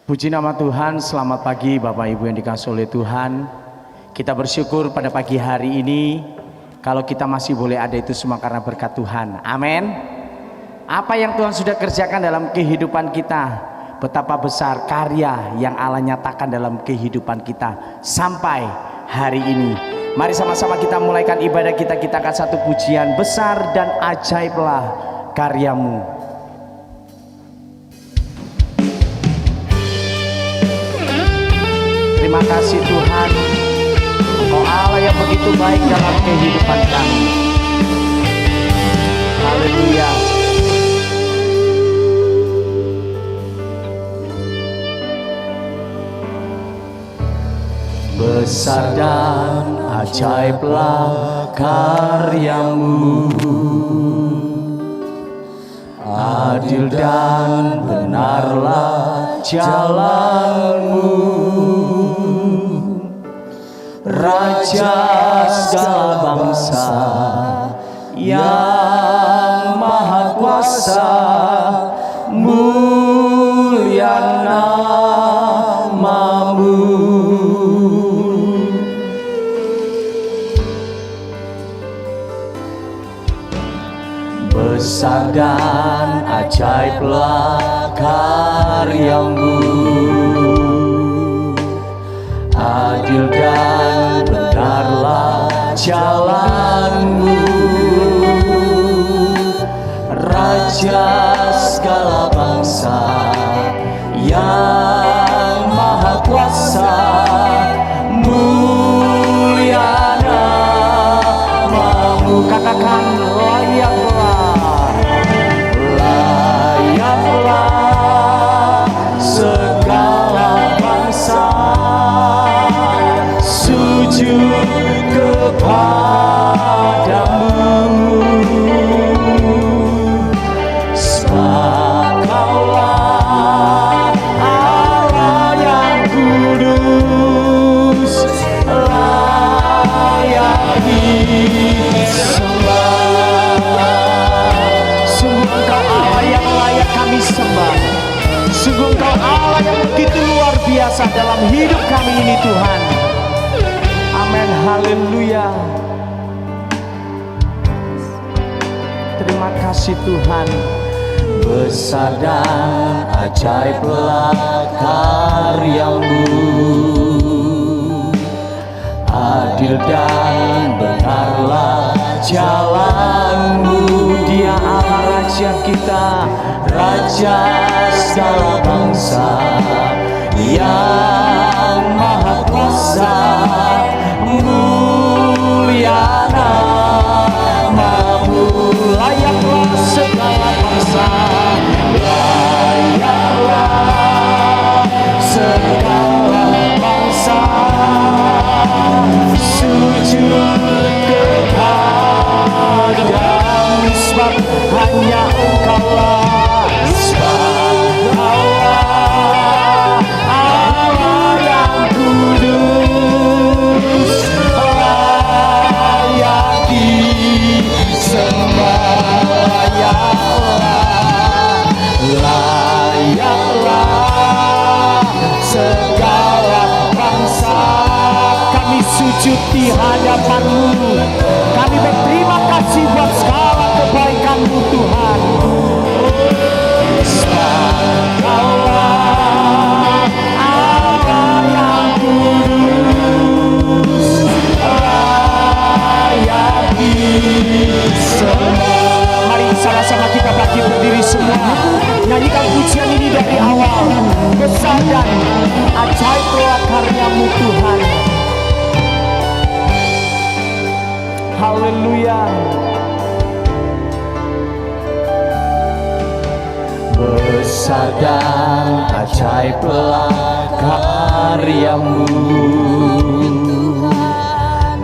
Puji nama Tuhan, selamat pagi Bapak Ibu yang dikasihi oleh Tuhan. Kita bersyukur pada pagi hari ini, kalau kita masih boleh ada itu semua karena berkat Tuhan. Amin. Apa yang Tuhan sudah kerjakan dalam kehidupan kita, betapa besar karya yang Allah nyatakan dalam kehidupan kita sampai hari ini. Mari sama-sama kita mulaikan ibadah kita, kita akan satu pujian, besar dan ajaiblah karyamu. Terima kasih Tuhan, Engkau Allah yang begitu baik dalam kehidupan kami. Haleluya. Besar dan ajaiblah karyamu, adil dan benarlah jalanmu, Raja segala bangsa yang maha kuasa, mulia namamu. Besar dan ajaiblah karyamu, adil dan benarlah jalanmu, Raja segala bangsa yang maha kuasa, mulia namamu. Katakan layaklah, layaklah segala bangsa sujud kepadamu, sebab Kaulah Allah yang kudus, layak disembah. Sungguh Engkau Allah yang layak kami sembah. Sungguh Engkau Allah yang begitu luar biasa dalam hidup kami ini Tuhan. Amin, haleluya. Terima kasih Tuhan. Besar dan ajaiblah karyamu, adil dan benarlah jalanmu. Dia Allah Raja kita, Raja segala bangsa yang maha kuasa, mulia namamu. Layaklah segala bangsa, layaklah segala bangsa sujud kepadamu, sebab hanya Engkaulah, sebab Engkaulah Allah yang kudus, layak disembah. Layaklah segala bangsa kami sujud di hadapan-Mu. Kami berterima kasih buat segala kebaikan-Mu Tuhan. Kaulah Allah yang kudus, layak disembah. Mari sama-sama kita bangkit berdiri semua, nyanyikan pujian ini dari awal. Besar dan ajaiblah karyamu Tuhan. Haleluya. Besar dan ajaiblah karyamu,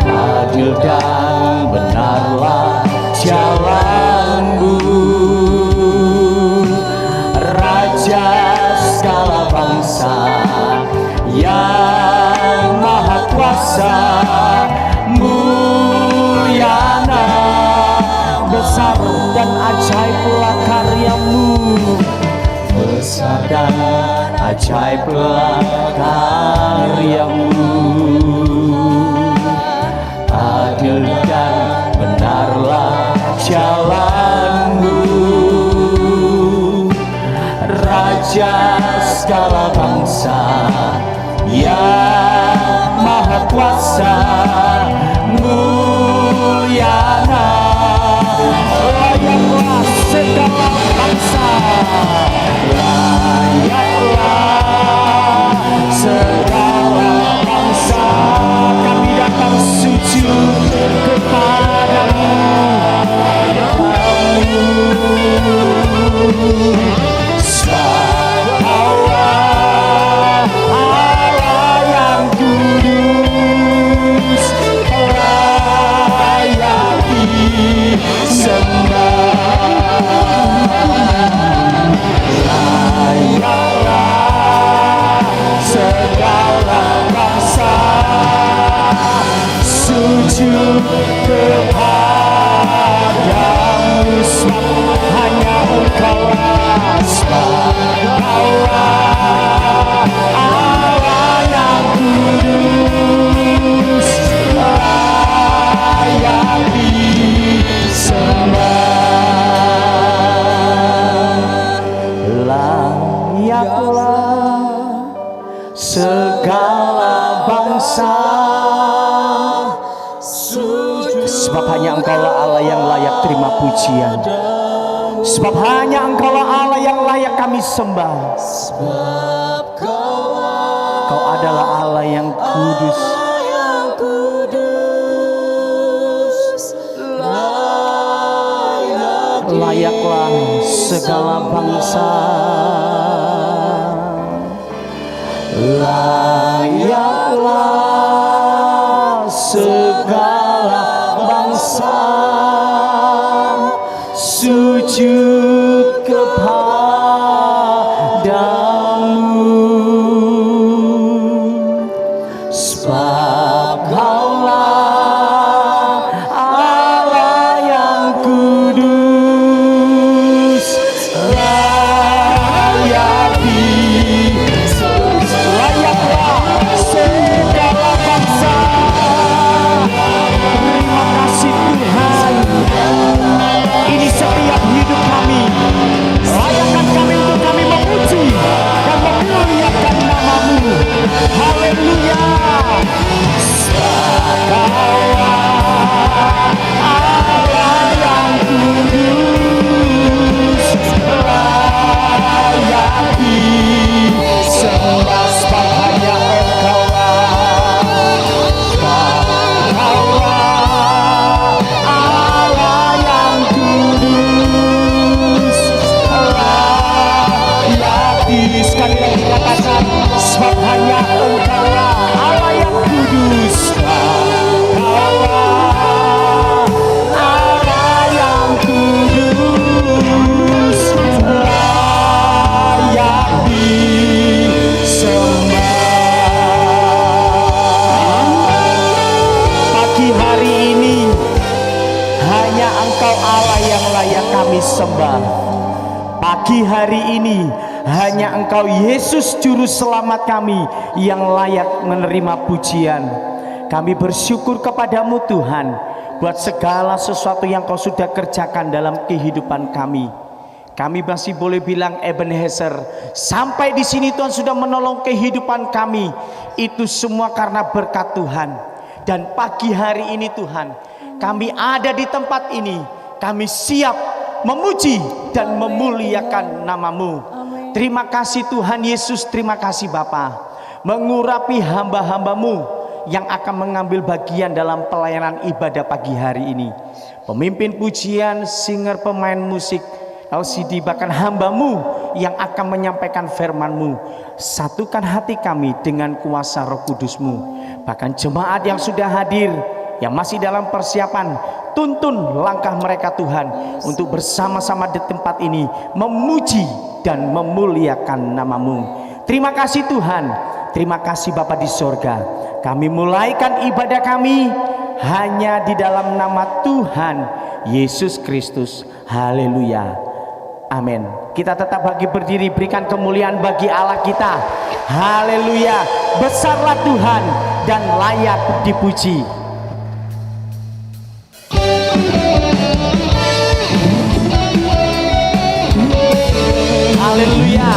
adil dan benarlah jalanmu, Raja segala bangsa yang maha kuasa, mulia namamu. Besar dan ajaiblah karyamu, besar dan ajaiblah karyamu, adil dan benarlah jalanmu, Raja segala bangsa yang maha kuasa, muliana layaklah segala bangsa, layaklah segala bangsa. Kami datang sujud kepadamu, sebab Kaulah Allah yang kudus, layak disembah. Layaklah segala bangsa sujud kepadamu, sebab hanya Engkaulah, sebab Kaulah Allah yang kudus, layak disembah. Layaklah segala bangsa sebab hanya Engkaulah Allah yang layak terima pujian, sebab hanya Engkaulah Allah yang layak kami sembah. Kau adalah Allah yang kudus, layaklah segala bangsa, layaklah segala bangsa sujud kepadamu, sebab Kaulah Allah yang kudus, layak layaklah segala bangsa. Terima kasih Tuhan, ini setiap hidup kami, layakkan kami untuk kami memuji dan memuliakan nama-Mu. Haleluya. Kaulah Allah yang kudus, layak disembah, sebab hanya Engkaulah, Kaulah Allah yang kudus, layak disembah. Sekali lagi katakan, sebab hanya Engkaulah Allah yang kudus, Kaulah Allah yang kudus, layak disembah. Pagi hari ini hanya Engkau Allah yang layak kami sembah. Pagi hari ini hanya Engkau Yesus Juru Selamat kami yang layak menerima pujian. Kami bersyukur kepadamu Tuhan buat segala sesuatu yang Kau sudah kerjakan dalam kehidupan kami. Kami masih boleh bilang Ebenezer, sampai di sini Tuhan sudah menolong kehidupan kami. Itu semua karena berkat Tuhan. Dan pagi hari ini Tuhan, kami ada di tempat ini, kami siap memuji dan memuliakan nama-Mu. Terima kasih Tuhan Yesus, terima kasih Bapa, mengurapi hamba-hamba-Mu yang akan mengambil bagian dalam pelayanan ibadah pagi hari ini. Pemimpin pujian, singer, pemain musik, LCD, bahkan hamba-Mu yang akan menyampaikan firman-Mu. Satukan hati kami dengan kuasa Roh Kudus-Mu. Bahkan jemaat yang sudah hadir, yang masih dalam persiapan, tuntun langkah mereka Tuhan untuk bersama-sama di tempat ini memuji dan memuliakan nama-Mu. Terima kasih Tuhan, terima kasih Bapa di sorga. Kami mulaikan ibadah kami hanya di dalam nama Tuhan Yesus Kristus. Haleluya. Amin. Kita tetap bagi berdiri, berikan kemuliaan bagi Allah kita. Haleluya. Besarlah Tuhan dan layak dipuji. Haleluya.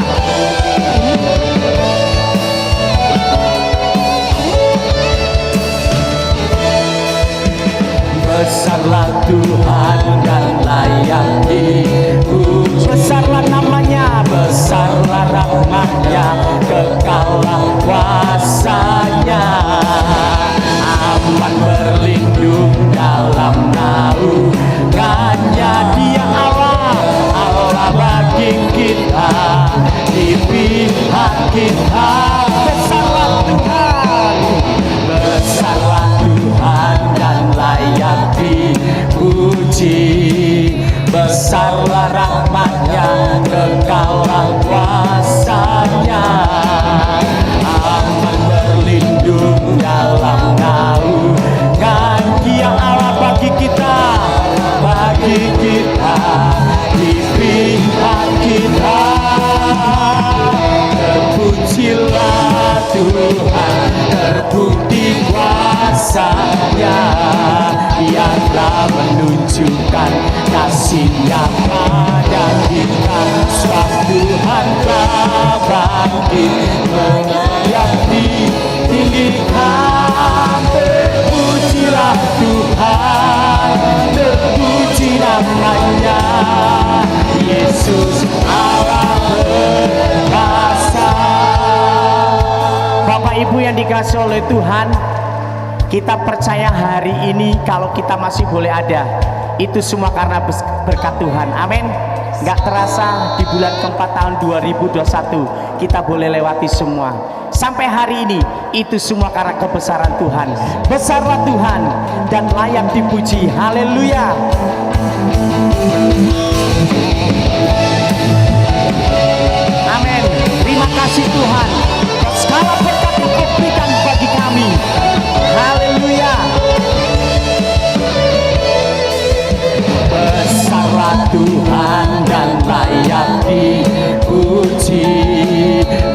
Besarlah Tuhan dan layak dipuji. Besarlah namanya, besarlah rahmatnya, kekallah kuasanya. Aman berlindung dalam naungannya. Dia Allah, Allah bagi kita, di pihak kita. Besarlah Tuhan, besarlah Tuhan dan layak dipuji. Besarlah rahmatnya, kekallah kuasanya. Aman berlindung dalam naungan Dia Allah bagi kita, di pihak kita. Terpujilah Tuhan, terbukti kuasanya. Dia telah menunjukkan kasih-Nya pada kita. Sebab Tuhan telah bangkit, yang ditinggikan. Terpujilah Tuhan, terpuji namanya. Yesus Allah berkuasa. Bapak Ibu yang dikasihi oleh Tuhan, kita percaya hari ini kalau kita masih boleh ada, itu semua karena berkat Tuhan. Amin. Nggak terasa di bulan keempat tahun 2021 kita boleh lewati semua. Sampai hari ini itu semua karena kebesaran Tuhan. Besarlah Tuhan dan layak dipuji. Haleluya. Amin. Terima kasih Tuhan, segala berkat yang Kau berikan bagi kami. Haleluya. Besarlah Tuhan dan layak dipuji.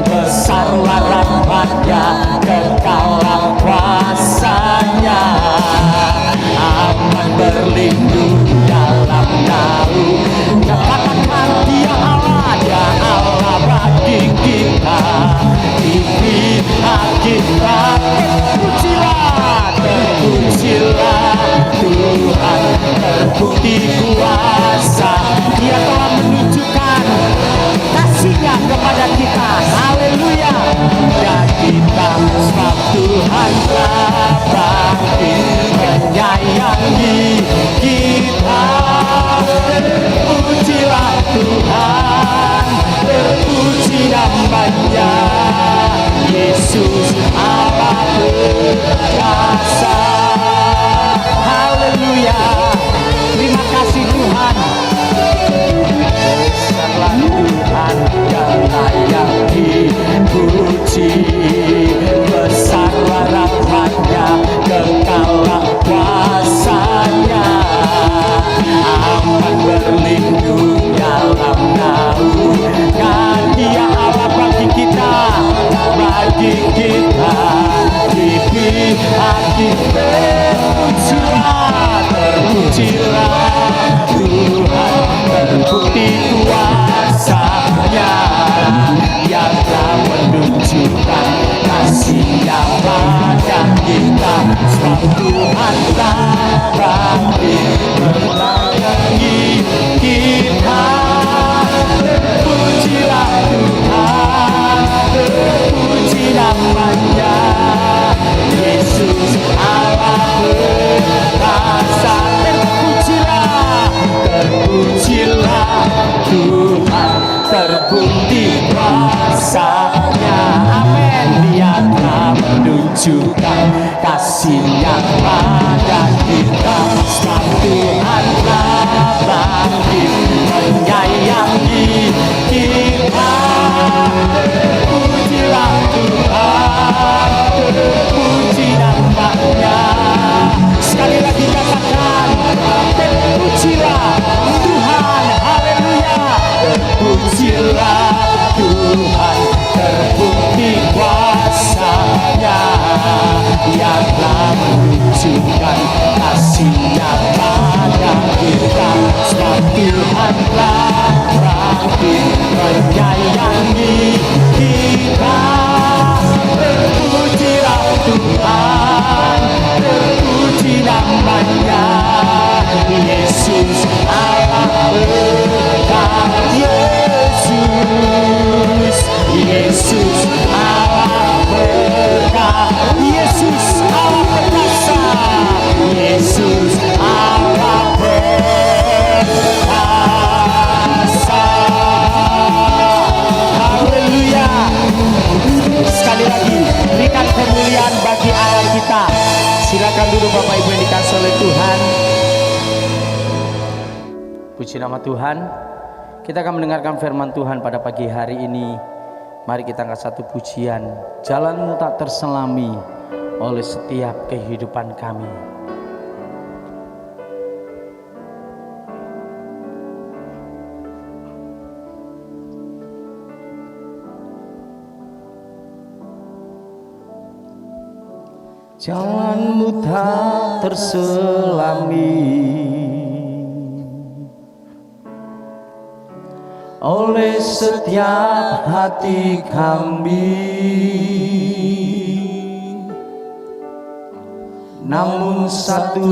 Besarlah rahmatnya, kekallah kuasanya. Aman berlindung dalam naungan. Katakan Dia Allah, Dia Allah bagi kita, di pihak kita. Terpujilah Tuhan, terbukti kuasa. Dia telah menunjukkan kasih-Nya kepada kita. Haleluya. Dan kita sebab Tuhan telah bangkit, menyayangi kita. Terpujilah Tuhan, terpuji namanya. Yesus Allah berkuasa. Haleluya. Terima kasih Tuhan. Besarlah Tuhan yang layak dipuji. Besarlah rahmatnya, kekallah kuasanya. Aman berlindung dalam naungan Dia Allah bagi kita, di pihak kita. Terpujilah Tuhan, terbukti kuasa-Nya. Dia telah menunjukkan kasih-Nya pada kita. Sebab Tuhan telah bangkit, menyayangi kita. Terpujilah Tuhan, terpuji namanya. Yesus Allah berkuasa. Terpujilah Tuhan, terbukti kuasa-Nya. Amin. Dia telah menunjukkan kasih-Nya pada kita. Sebab Tuhan telah bangkit, menyayangi kita. Terpujilah Tuhan, terpuji namanya. Sekali lagi katakan, terpujilah Tuhan. Haleluya. Tuhanlah berakhir menyayangi kita. Terpujilah Tuhan, terpuji namanya. Yesus Allah berkah, Yesus, Yesus Allah berkah, Yesus Allah perkasa, Yesus Allah perkasa. Haleluya. Sekali lagi berikan kemuliaan bagi Allah kita. Silakan dulu Bapak Ibu yang dikasihi oleh Tuhan. Puji nama Tuhan. Kita akan mendengarkan firman Tuhan pada pagi hari ini. Mari kita angkat satu pujian. Jalanmu tak terselami oleh setiap kehidupan kami. Jalanmu tak terselami oleh setiap hati kami, namun satu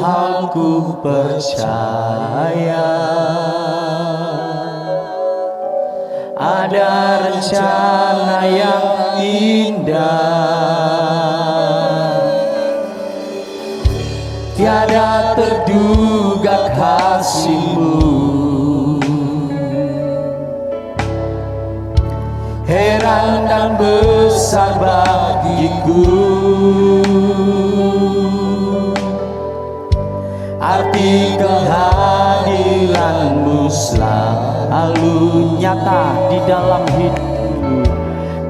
hal ku percaya, ada rencana yang indah, tiada terduga kasih-Mu. Heran dan besar bagiku arti kehadiran-Mu selalu nyata di dalam hidupku,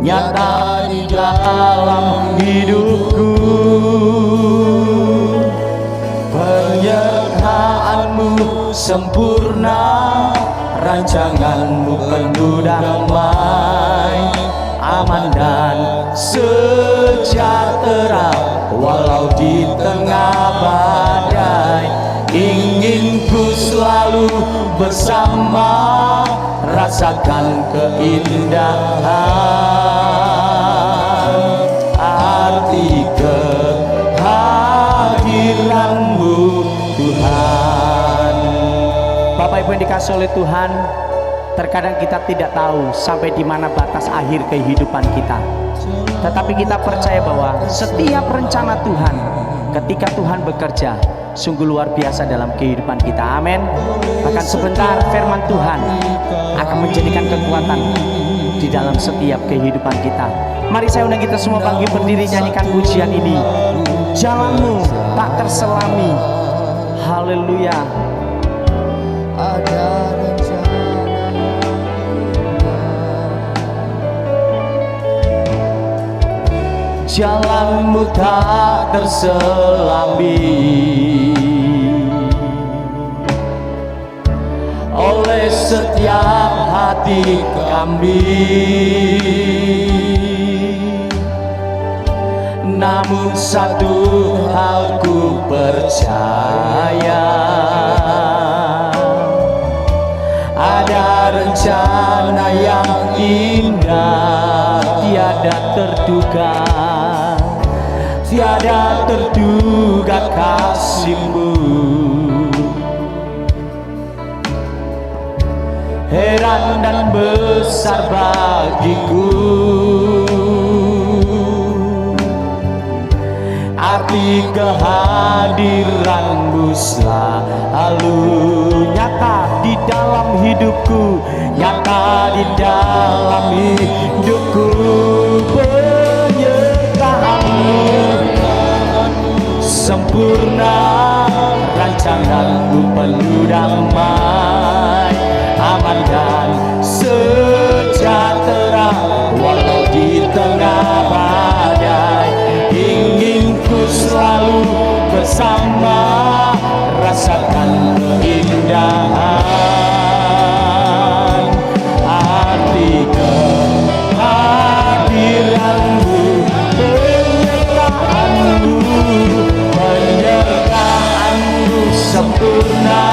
nyata di dalam hidupku. Penyertaan-Mu sempurna, rancangan-Mu penuh damai, aman dan sejahtera walau di tengah badai. Ingin ku selalu bersama, rasakan keindahan arti kehadiran-Mu Tuhan. Bapak Ibu yang dikasihi oleh Tuhan, terkadang kita tidak tahu sampai di mana batas akhir kehidupan kita. Tetapi kita percaya bahwa setiap rencana Tuhan ketika Tuhan bekerja sungguh luar biasa dalam kehidupan kita. Amin. Bahkan sebentar firman Tuhan akan menjadikan kekuatan di dalam setiap kehidupan kita. Mari saya undang kita semua bangkit berdiri, nyanyikan pujian ini. Jalanmu tak terselami. Haleluya. Ada jalanmu tak terselami oleh setiap hati kami, namun satu hal ku percaya, ada rencana yang indah, tiada terduga, tiada terduga kasih-Mu. Heran dan besar bagiku arti kehadiran-Mu selalu nyata di dalam hidupku, nyata di dalam hidupku. Penyertaan-Mu sempurna, rancangan-Mu penuh damai, aman dan sejahtera walau di tengah badai. Ingin ku selalu bersama, rasakan keindahan arti kehadiran-Mu, penyertaan-Mu, penyertaan-Mu sempurna,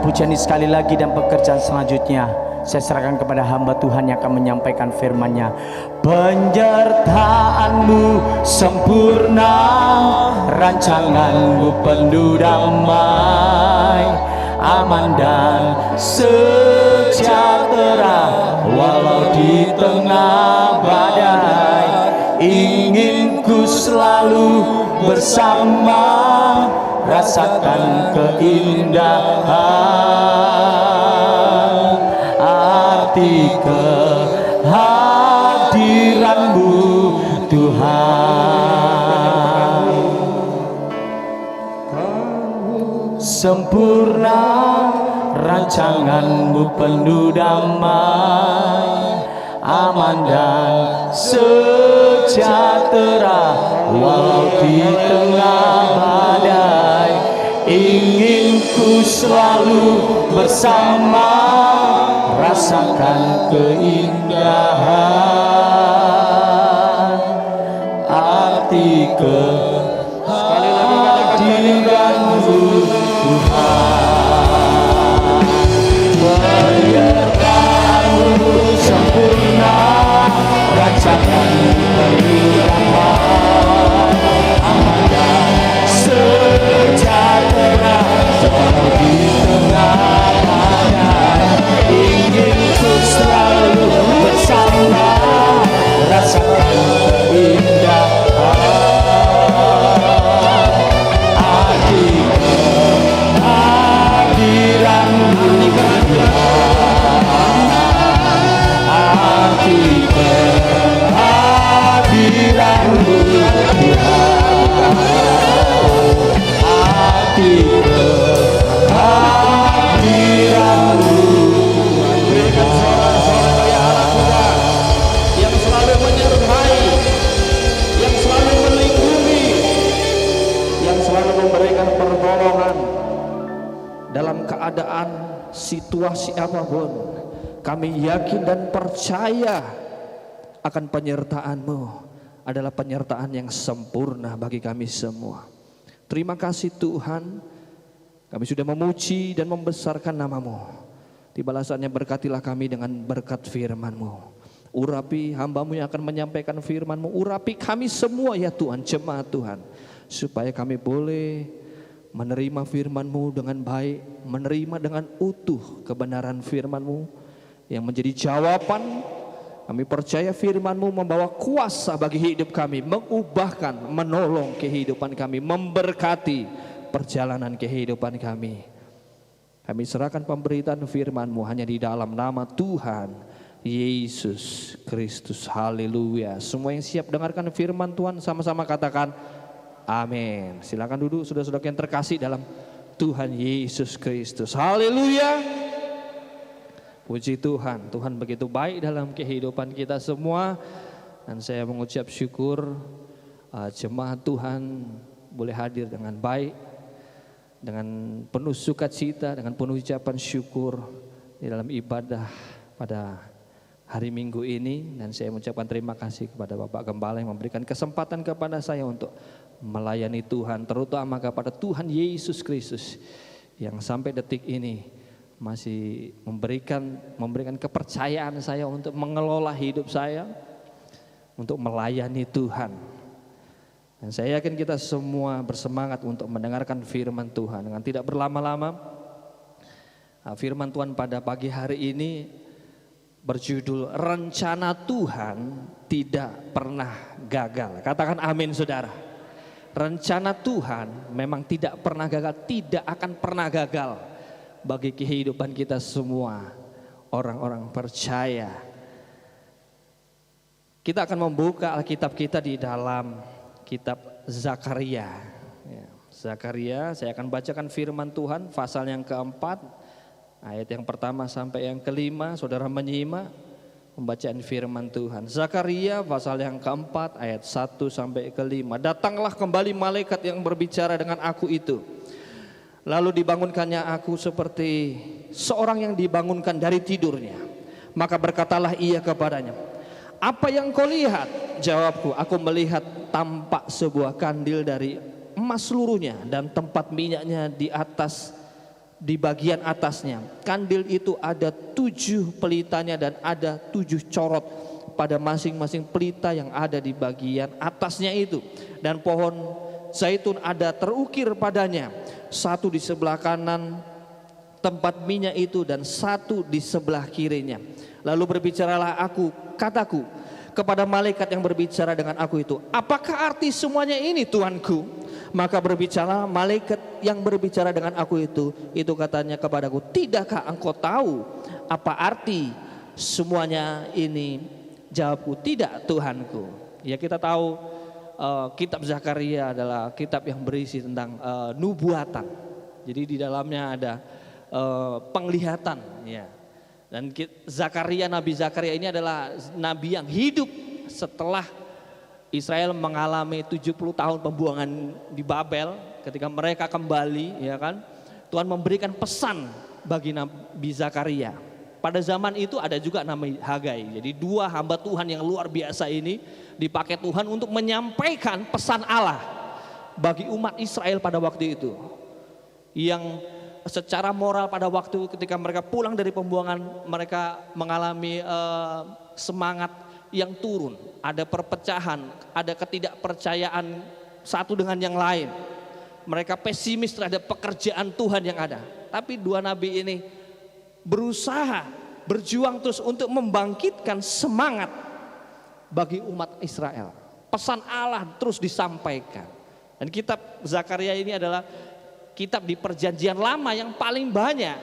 pujian ini sekali lagi dan pekerjaan selanjutnya saya serahkan kepada hamba Tuhan yang akan menyampaikan firman-Nya. Penyertaan-Mu sempurna, rancangan-Mu penuh damai, aman dan sejahtera walau di tengah badai. Ingin ku selalu bersama, rasakan keindahan arti kehadiran-Mu Tuhan. Sempurna rancangan-Mu penuh damai, aman dan sejahtera walau di tengah badai. Ingin ku selalu bersama, rasakan keindahan arti kehadiran-Mu Tuhan. Penyertaan-Mu sempurna, rancangan-Mu penuh damai, aman dan sejahtera walau di tengah badai. Ingin ku selalu bersama, rasakan keindahan arti kehadiran-Mu Tuhan. Arti kehadiran-Mu Tuhan. Arti kehadiran-Mu. Berikan sorak-sorai bagi Allah Tuhan yang selalu menyertai, yang selalu melindungi, yang selalu memberikan pertolongan dalam keadaan situasi apapun. Kami yakin dan percaya akan penyertaan-Mu adalah penyertaan yang sempurna bagi kami semua. Terima kasih Tuhan, kami sudah memuji dan membesarkan nama-Mu. Di balasannya berkatilah kami dengan berkat firman-Mu. Urapi hamba-Mu yang akan menyampaikan firman-Mu. Urapi kami semua ya Tuhan, jemaat Tuhan, supaya kami boleh menerima firman-Mu dengan baik, menerima dengan utuh kebenaran firman-Mu yang menjadi jawaban. Kami percaya firman-Mu membawa kuasa bagi hidup kami, mengubahkan, menolong kehidupan kami, memberkati perjalanan kehidupan kami. Kami serahkan pemberitaan firman-Mu hanya di dalam nama Tuhan Yesus Kristus. Haleluya. Semua yang siap dengarkan firman Tuhan sama-sama katakan amin. Silakan duduk saudara-saudara yang terkasih dalam Tuhan Yesus Kristus. Haleluya. Puji Tuhan, Tuhan begitu baik dalam kehidupan kita semua. Dan saya mengucap syukur jemaat Tuhan boleh hadir dengan baik, dengan penuh sukacita, dengan penuh ucapan syukur di dalam ibadah pada hari Minggu ini. Dan saya mengucapkan terima kasih kepada Bapak Gembala yang memberikan kesempatan kepada saya untuk melayani Tuhan, terutama kepada Tuhan Yesus Kristus yang sampai detik ini masih memberikan kepercayaan saya untuk mengelola hidup saya, untuk melayani Tuhan. Dan saya yakin kita semua bersemangat untuk mendengarkan firman Tuhan. Dengan tidak berlama-lama, firman Tuhan pada pagi hari ini berjudul Rencana Tuhan Tidak Pernah Gagal. Katakan amin saudara. Rencana Tuhan memang tidak pernah gagal, tidak akan pernah gagal bagi kehidupan kita semua, orang-orang percaya. Kita akan membuka Alkitab kita di dalam kitab Zakaria. Zakaria, saya akan bacakan firman Tuhan pasal yang keempat, ayat yang pertama sampai yang kelima. Saudara menyimak pembacaan firman Tuhan. Zakaria pasal yang keempat, ayat 1 sampai kelima. Datanglah kembali malaikat yang berbicara dengan aku itu. Lalu dibangunkannya aku seperti seorang yang dibangunkan dari tidurnya. Maka berkatalah ia kepadanya, apa yang kau lihat? Jawabku, aku melihat tampak sebuah kandil dari emas seluruhnya dan tempat minyaknya di atas di bagian atasnya. Kandil itu ada 7 pelitanya dan ada 7 corot pada masing-masing pelita yang ada di bagian atasnya itu. Dan pohon zaitun ada terukir padanya, 1 di sebelah kanan tempat minyak itu dan 1 di sebelah kirinya. Lalu berbicaralah kataku kepada malaikat yang berbicara dengan aku itu, apakah arti semuanya ini Tuanku? Maka berbicara malaikat yang berbicara dengan aku itu katanya kepadaku, tidakkah engkau tahu apa arti semuanya ini? Jawabku, tidak Tuhanku. Ya, kita tahu kitab Zakaria adalah kitab yang berisi tentang nubuatan. Jadi di dalamnya ada penglihatan, ya. Dan Nabi Zakaria ini adalah nabi yang hidup setelah Israel mengalami 70 tahun pembuangan di Babel. Ketika mereka kembali, ya kan, Tuhan memberikan pesan bagi Nabi Zakaria. Pada zaman itu ada juga nama Hagai. Jadi 2 hamba Tuhan yang luar biasa ini dipakai Tuhan untuk menyampaikan pesan Allah bagi umat Israel pada waktu itu. Yang secara moral pada waktu ketika mereka pulang dari pembuangan, mereka mengalami semangat yang turun, ada perpecahan, ada ketidakpercayaan satu dengan yang lain. Mereka pesimis terhadap pekerjaan Tuhan yang ada. Tapi 2 nabi ini berusaha, berjuang terus untuk membangkitkan semangat bagi umat Israel. Pesan Allah terus disampaikan. Dan kitab Zakaria ini adalah kitab di perjanjian lama yang paling banyak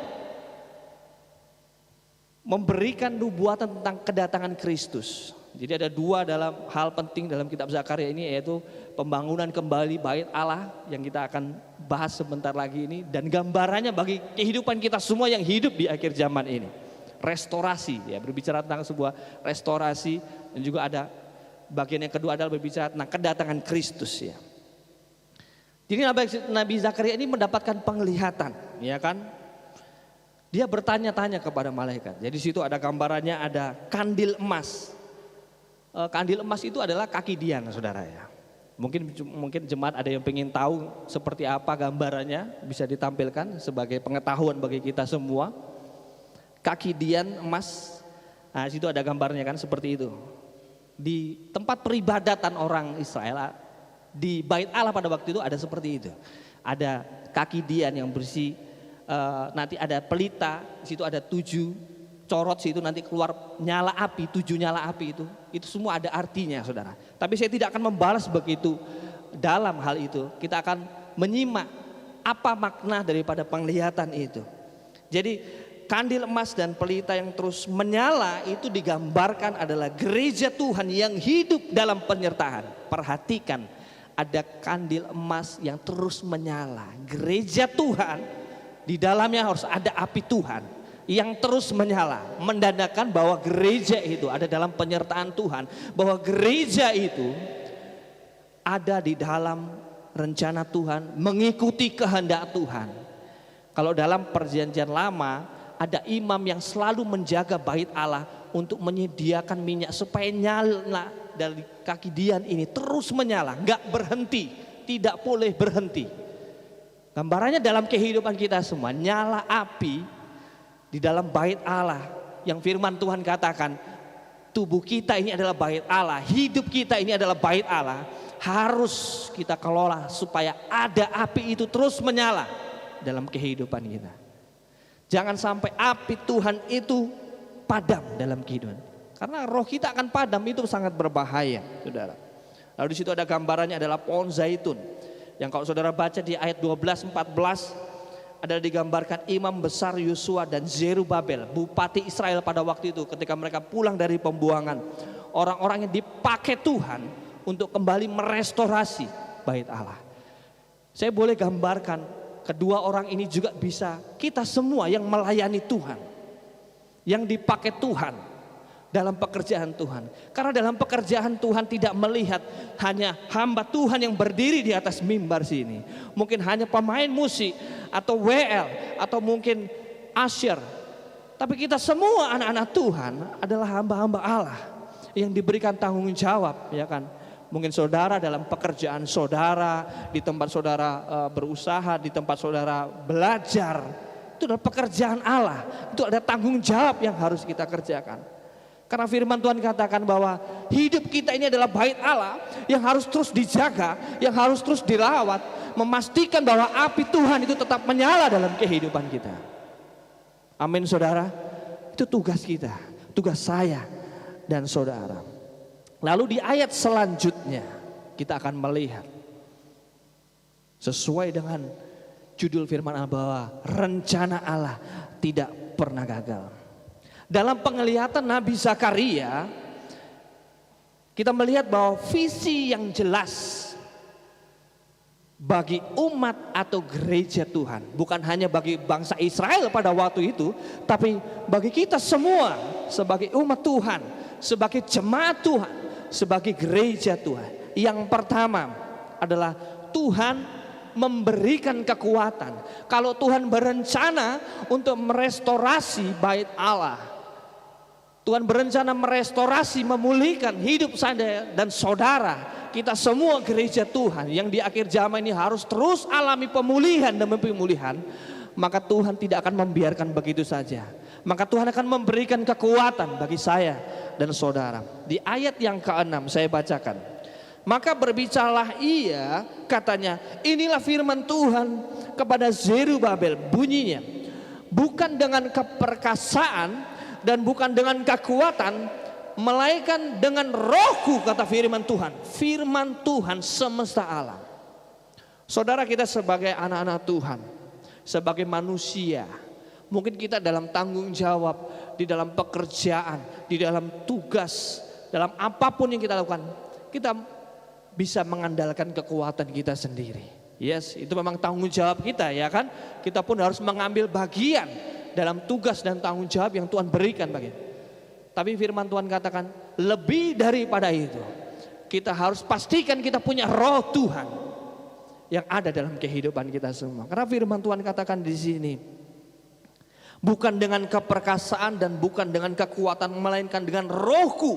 memberikan nubuatan tentang kedatangan Kristus. Jadi ada 2 dalam hal penting dalam kitab Zakaria ini, yaitu pembangunan kembali bait Allah yang kita akan bahas sebentar lagi ini, dan gambarannya bagi kehidupan kita semua yang hidup di akhir zaman ini. Restorasi, ya, berbicara tentang sebuah restorasi, dan juga ada bagian yang kedua adalah berbicara tentang kedatangan Kristus, ya. Jadi Nabi Zakaria ini mendapatkan penglihatan, ya kan? Dia bertanya-tanya kepada malaikat. Jadi situ ada gambarannya, ada kandil emas. Kandil emas itu adalah kaki Dian, saudara, ya. Mungkin jemaat ada yang pengen tahu seperti apa gambarannya, bisa ditampilkan sebagai pengetahuan bagi kita semua. Kaki Dian emas, nah situ ada gambarnya kan, seperti itu. Di tempat peribadatan orang Israel, di bait Allah pada waktu itu ada seperti itu. Ada kaki Dian yang bersih, nanti ada pelita, di situ ada 7 corot, situ nanti keluar nyala api, 7 nyala api itu semua ada artinya, saudara. Tapi saya tidak akan membalas begitu dalam hal itu. Kita akan menyimak apa makna daripada penglihatan itu. Jadi kandil emas dan pelita yang terus menyala itu digambarkan adalah gereja Tuhan yang hidup dalam penyertaan. Perhatikan, ada kandil emas yang terus menyala. Gereja Tuhan, di dalamnya harus ada api Tuhan yang terus menyala, mendandakan bahwa gereja itu ada dalam penyertaan Tuhan, bahwa gereja itu ada di dalam rencana Tuhan, mengikuti kehendak Tuhan. Kalau dalam perjanjian lama ada imam yang selalu menjaga bait Allah untuk menyediakan minyak supaya nyala dari kaki Dian ini terus menyala, nggak berhenti, tidak boleh berhenti. Gambarannya dalam kehidupan kita semua, nyala api di dalam bait Allah yang firman Tuhan katakan, tubuh kita ini adalah bait Allah, hidup kita ini adalah bait Allah. Harus kita kelola supaya ada api itu terus menyala dalam kehidupan kita. Jangan sampai api Tuhan itu padam dalam kehidupan. Karena roh kita akan padam, itu sangat berbahaya, saudara. Lalu di situ ada gambarannya adalah pohon zaitun. Yang kalau saudara baca di ayat 12-14 adalah digambarkan imam besar Yosua dan Zerubabel, bupati Israel pada waktu itu ketika mereka pulang dari pembuangan. Orang-orang yang dipakai Tuhan untuk kembali merestorasi bait Allah. Saya boleh gambarkan kedua orang ini juga bisa kita semua yang melayani Tuhan, yang dipakai Tuhan dalam pekerjaan Tuhan. Karena dalam pekerjaan Tuhan tidak melihat hanya hamba Tuhan yang berdiri di atas mimbar sini, mungkin hanya pemain musik atau WL atau mungkin Asher. Tapi kita semua anak-anak Tuhan adalah hamba-hamba Allah yang diberikan tanggung jawab, ya kan? Mungkin saudara dalam pekerjaan saudara, di tempat saudara berusaha, di tempat saudara belajar, itu adalah pekerjaan Allah. Itu ada tanggung jawab yang harus kita kerjakan. Karena firman Tuhan katakan bahwa hidup kita ini adalah bait Allah yang harus terus dijaga, yang harus terus dirawat, memastikan bahwa api Tuhan itu tetap menyala dalam kehidupan kita. Amin saudara. Itu tugas kita, tugas saya dan saudara. Lalu di ayat selanjutnya kita akan melihat sesuai dengan judul firman Allah bahwa rencana Allah tidak pernah gagal. Dalam penglihatan Nabi Zakaria, kita melihat bahwa visi yang jelas bagi umat atau gereja Tuhan, bukan hanya bagi bangsa Israel pada waktu itu, tapi bagi kita semua sebagai umat Tuhan, sebagai jemaat Tuhan, sebagai gereja Tuhan. Yang pertama adalah Tuhan memberikan kekuatan. Kalau Tuhan berencana untuk merestorasi bait Allah, Tuhan berencana merestorasi, memulihkan hidup saya dan saudara, kita semua gereja Tuhan yang di akhir zaman ini harus terus alami pemulihan demi pemulihan, maka Tuhan tidak akan membiarkan begitu saja. Maka Tuhan akan memberikan kekuatan bagi saya dan saudara. Di ayat yang ke-6 saya bacakan. Maka berbicaralah ia, katanya, inilah firman Tuhan kepada Zerubabel, bunyinya, bukan dengan keperkasaan dan bukan dengan kekuatan, melainkan dengan rohku, kata firman Tuhan. Firman Tuhan semesta alam. Saudara, kita sebagai anak-anak Tuhan, sebagai manusia, mungkin kita dalam tanggung jawab, di dalam pekerjaan, di dalam tugas, dalam apapun yang kita lakukan, kita bisa mengandalkan kekuatan kita sendiri. Yes, itu memang tanggung jawab kita, ya kan? Kita pun harus mengambil bagian dalam tugas dan tanggung jawab yang Tuhan berikan bagi. Tapi firman Tuhan katakan lebih daripada itu, kita harus pastikan kita punya roh Tuhan yang ada dalam kehidupan kita semua. Karena firman Tuhan katakan di sini, bukan dengan keperkasaan dan bukan dengan kekuatan, melainkan dengan rohku,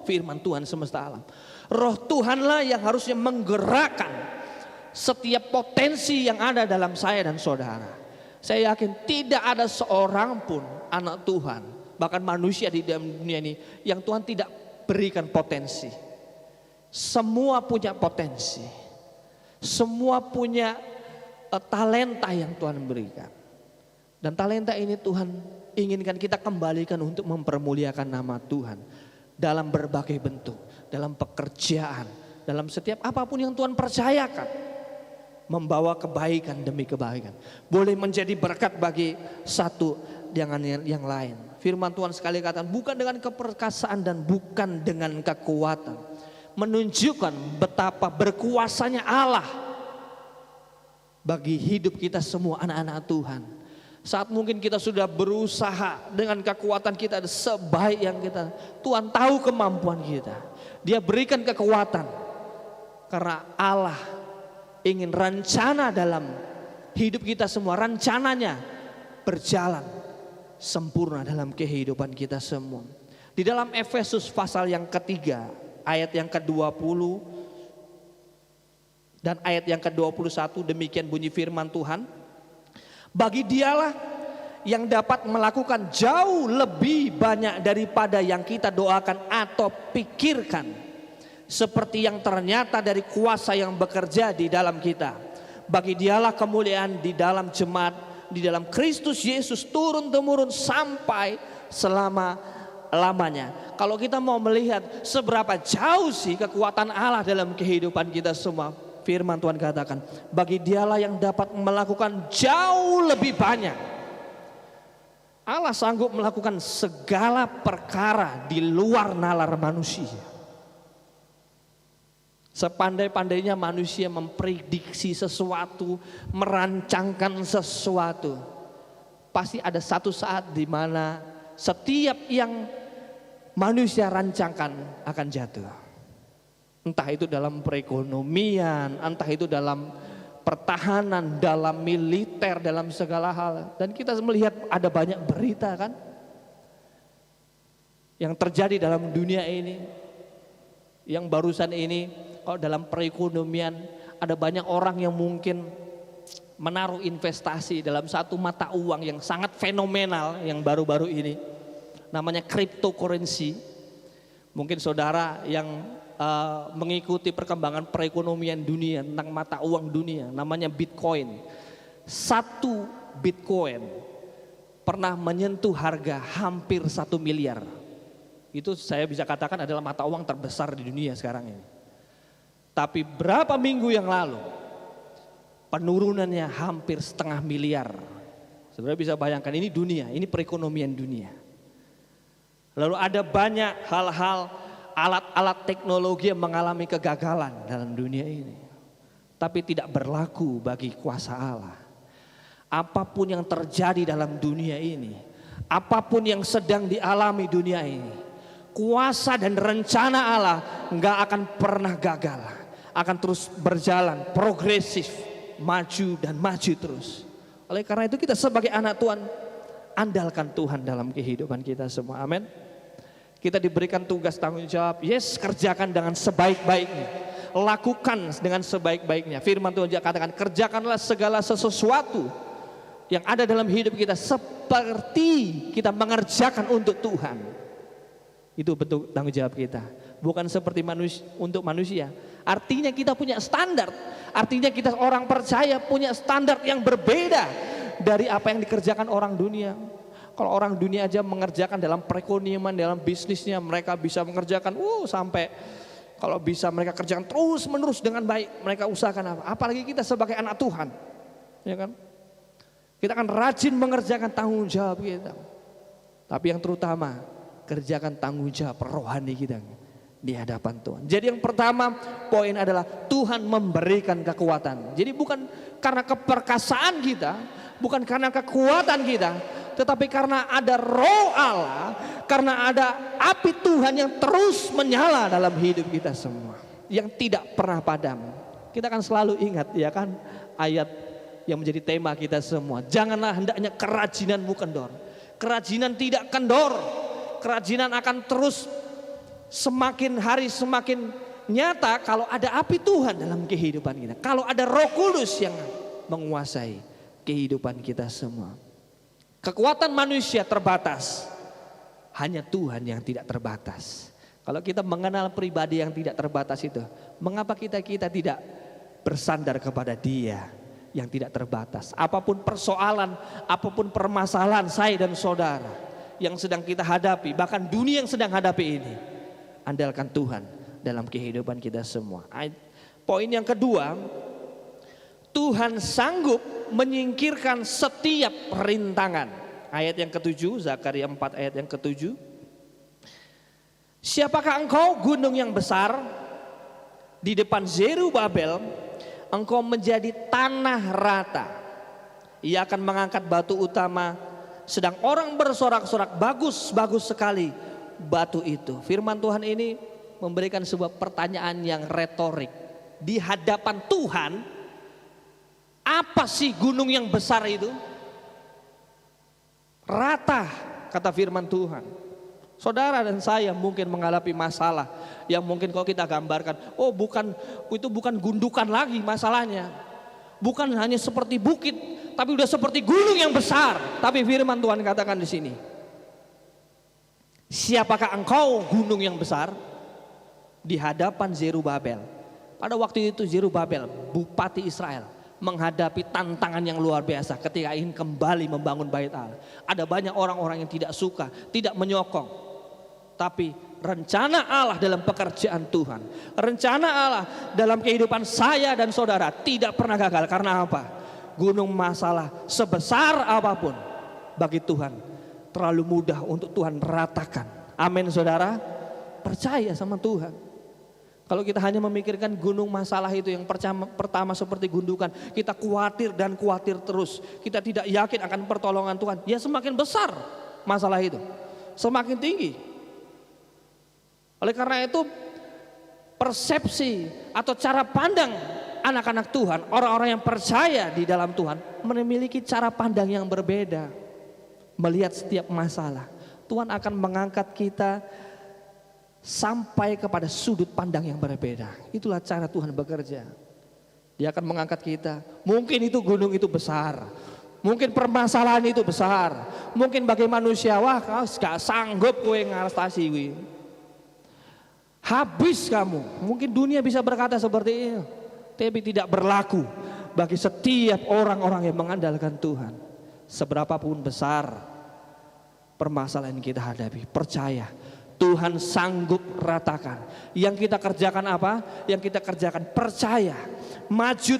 firman Tuhan semesta alam. Roh Tuhanlah yang harusnya menggerakkan setiap potensi yang ada dalam saya dan saudara. Saya yakin tidak ada seorang pun anak Tuhan, bahkan manusia di dalam dunia ini, yang Tuhan tidak berikan potensi. Semua punya potensi, semua punya talenta yang Tuhan berikan. Dan talenta ini Tuhan inginkan kita kembalikan untuk mempermuliakan nama Tuhan dalam berbagai bentuk, dalam pekerjaan, dalam setiap apapun yang Tuhan percayakan. Membawa kebaikan demi kebaikan, boleh menjadi berkat bagi satu dengan yang lain. Firman Tuhan sekali katakan bukan dengan keperkasaan dan bukan dengan kekuatan, menunjukkan betapa berkuasanya Allah bagi hidup kita semua anak-anak Tuhan. Saat mungkin kita sudah berusaha dengan kekuatan kita sebaik yang kita, Tuhan tahu kemampuan kita, Dia berikan kekuatan karena Allah ingin rencana dalam hidup kita semua, rencananya berjalan sempurna dalam kehidupan kita semua. Di dalam Efesus pasal yang ketiga, ayat yang ke-20 dan ayat yang ke-21, demikian bunyi firman Tuhan. Bagi Dialah yang dapat melakukan jauh lebih banyak daripada yang kita doakan atau pikirkan, seperti yang ternyata dari kuasa yang bekerja di dalam kita. Bagi Dialah kemuliaan di dalam jemaat, di dalam Kristus Yesus turun-temurun sampai selama-lamanya. Kalau kita mau melihat seberapa jauh sih kekuatan Allah dalam kehidupan kita semua, firman Tuhan katakan, bagi Dialah yang dapat melakukan jauh lebih banyak. Allah sanggup melakukan segala perkara di luar nalar manusia. Sepandai-pandainya manusia memprediksi sesuatu, merancangkan sesuatu, pasti ada satu saat di mana setiap yang manusia rancangkan akan jatuh. Entah itu dalam perekonomian, entah itu dalam pertahanan, dalam militer, dalam segala hal. Dan kita melihat ada banyak berita kan yang terjadi dalam dunia ini. Yang barusan ini, kalau dalam perekonomian ada banyak orang yang mungkin menaruh investasi dalam satu mata uang yang sangat fenomenal yang baru-baru ini, namanya cryptocurrency. Mungkin saudara yang mengikuti perkembangan perekonomian dunia tentang mata uang dunia, namanya Bitcoin. Satu Bitcoin pernah menyentuh harga hampir 1 miliar. Itu saya bisa katakan adalah mata uang terbesar di dunia sekarang ini. Tapi berapa minggu yang lalu penurunannya hampir 0,5 miliar. Saudara bisa bayangkan, ini dunia, ini perekonomian dunia. Lalu ada banyak hal-hal, alat-alat teknologi yang mengalami kegagalan dalam dunia ini. Tapi tidak berlaku bagi kuasa Allah. Apapun yang terjadi dalam dunia ini, apapun yang sedang dialami dunia ini, kuasa dan rencana Allah nggak akan pernah gagal. Akan terus berjalan, progresif, maju dan maju terus. Oleh karena itu kita sebagai anak Tuhan, andalkan Tuhan dalam kehidupan kita semua. Amin. Kita diberikan tugas tanggung jawab. Yes, kerjakan dengan sebaik-baiknya. Lakukan dengan sebaik-baiknya. Firman Tuhan juga katakan, kerjakanlah segala sesuatu yang ada dalam hidup kita seperti kita mengerjakan untuk Tuhan. Itu bentuk tanggung jawab kita. Bukan seperti untuk manusia. Artinya kita punya standar. Artinya kita orang percaya punya standar yang berbeda dari apa yang dikerjakan orang dunia. Kalau orang dunia aja mengerjakan dalam perekonomian, dalam bisnisnya, mereka bisa mengerjakan sampai kalau bisa mereka kerjakan terus menerus dengan baik. Mereka usahakan apa? Apalagi kita sebagai anak Tuhan, ya kan? Kita akan rajin mengerjakan tanggung jawab kita. Tapi yang terutama, kerjakan tanggung jawab rohani kita di hadapan Tuhan. Jadi yang pertama poin adalah Tuhan memberikan kekuatan. Jadi bukan karena keperkasaan kita, bukan karena kekuatan kita, tetapi karena ada Roh Allah, karena ada api Tuhan yang terus menyala dalam hidup kita semua, yang tidak pernah padam. Kita akan selalu ingat, ya kan, ayat yang menjadi tema kita semua. Janganlah hendaknya kerajinanmu kendor. Kerajinan tidak kendor. Kerajinan akan terus semakin hari semakin nyata kalau ada api Tuhan dalam kehidupan kita. Kalau ada Roh Kudus yang menguasai kehidupan kita semua. Kekuatan manusia terbatas. Hanya Tuhan yang tidak terbatas. Kalau kita mengenal pribadi yang tidak terbatas itu, mengapa kita tidak bersandar kepada Dia yang tidak terbatas? Apapun persoalan, apapun permasalahan saya dan saudara yang sedang kita hadapi, bahkan dunia yang sedang hadapi ini, andalkan Tuhan dalam kehidupan kita semua. Poin yang kedua, Tuhan sanggup menyingkirkan setiap rintangan. Ayat yang ke-7, Zakaria 4 ayat yang ke-7. Siapakah engkau gunung yang besar? Di depan Zerubabel engkau menjadi tanah rata. Ia akan mengangkat batu utama, sedang orang bersorak-sorak, bagus sekali batu itu. Firman Tuhan ini memberikan sebuah pertanyaan yang retorik. Di hadapan Tuhan, apa sih gunung yang besar itu? Rata, kata firman Tuhan. Saudara dan saya mungkin menghadapi masalah yang mungkin kalau kita gambarkan, itu bukan gundukan lagi masalahnya. Bukan hanya seperti bukit, tapi udah seperti gunung yang besar. Tapi firman Tuhan katakan di sini, siapakah engkau gunung yang besar? Di hadapan Zerubabel. Pada waktu itu Zerubabel, bupati Israel, menghadapi tantangan yang luar biasa ketika ingin kembali membangun bait Allah. Ada banyak orang-orang yang tidak suka, tidak menyokong. Tapi rencana Allah dalam pekerjaan Tuhan, rencana Allah dalam kehidupan saya dan saudara tidak pernah gagal. Karena apa? Gunung masalah sebesar apapun bagi Tuhan terlalu mudah untuk Tuhan ratakan. Amin saudara. Percaya sama Tuhan. Kalau kita hanya memikirkan gunung masalah itu yang pertama seperti gundukan, kita khawatir dan khawatir terus, kita tidak yakin akan pertolongan Tuhan, ya semakin besar masalah itu, semakin tinggi. Oleh karena itu persepsi atau cara pandang anak-anak Tuhan, orang-orang yang percaya di dalam Tuhan, memiliki cara pandang yang berbeda. Melihat setiap masalah, Tuhan akan mengangkat kita sampai kepada sudut pandang yang berbeda. Itulah cara Tuhan bekerja. Dia akan mengangkat kita. Mungkin itu gunung itu besar. Mungkin permasalahan itu besar. Mungkin bagi manusia, wah kau gak sanggup kowe ngatasi kuwi. Habis kamu. Mungkin dunia bisa berkata seperti itu. Tapi tidak berlaku bagi setiap orang-orang yang mengandalkan Tuhan. Seberapapun besar permasalahan yang kita hadapi, percaya Tuhan sanggup ratakan. Yang kita kerjakan apa? Yang kita kerjakan percaya. Maju